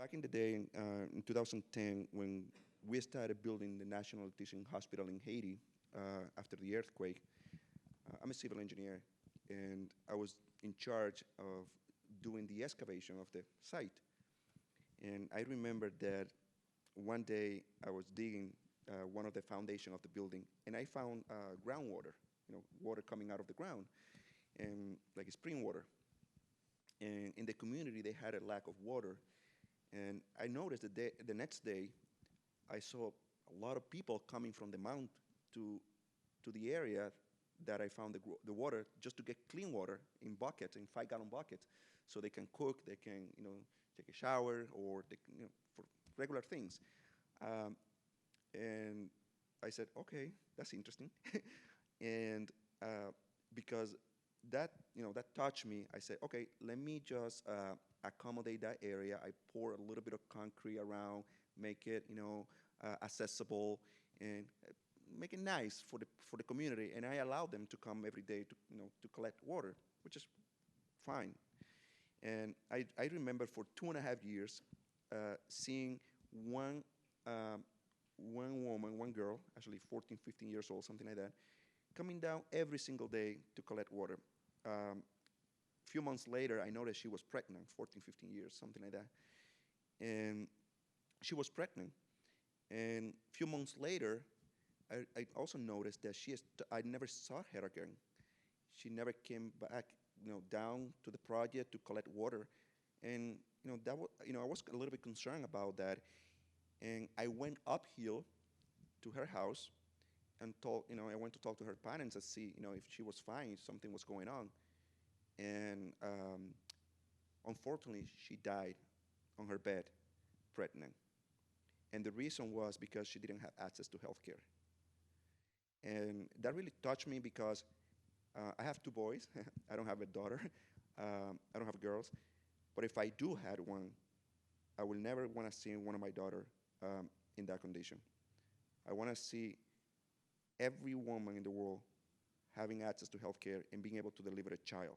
Back in the day, in 2010, when we started building the National Teaching Hospital in Haiti after the earthquake, I'm a civil engineer, and I was in charge of doing the excavation of the site. And I remember that one day I was digging one of the foundation of the building, and I found groundwater, water coming out of the ground, and like spring water. And in the community, they had a lack of water. And I noticed that the next day, I saw a lot of people coming from the mountain to the area that I found the water, just to get clean water in buckets, in 5-gallon buckets, so they can cook, they can take a shower, or for regular things. And I said, okay, that's interesting. And because that touched me, I said, okay, let me just accommodate that area. I pour a little bit of concrete around, make it accessible, and make it nice for the community. And I allow them to come every day to collect water, which is fine. And I remember for 2.5 years seeing one woman, one girl, actually 14, 15 years old, something like that, coming down every single day to collect water. A few months later, I noticed she was pregnant, 14, 15 years, something like that. And she was pregnant. And a few months later, I also noticed that I never saw her again. She never came back, down to the project to collect water. And that was, I was a little bit concerned about that. And I went uphill to her house and I went to talk to her parents and see, if she was fine, if something was going on. And unfortunately, she died on her bed, pregnant. And the reason was because she didn't have access to health care. And that really touched me because I have 2 boys. I don't have a daughter. I don't have girls. But if I do have one, I will never want to see one of my daughter in that condition. I want to see every woman in the world having access to health care and being able to deliver a child.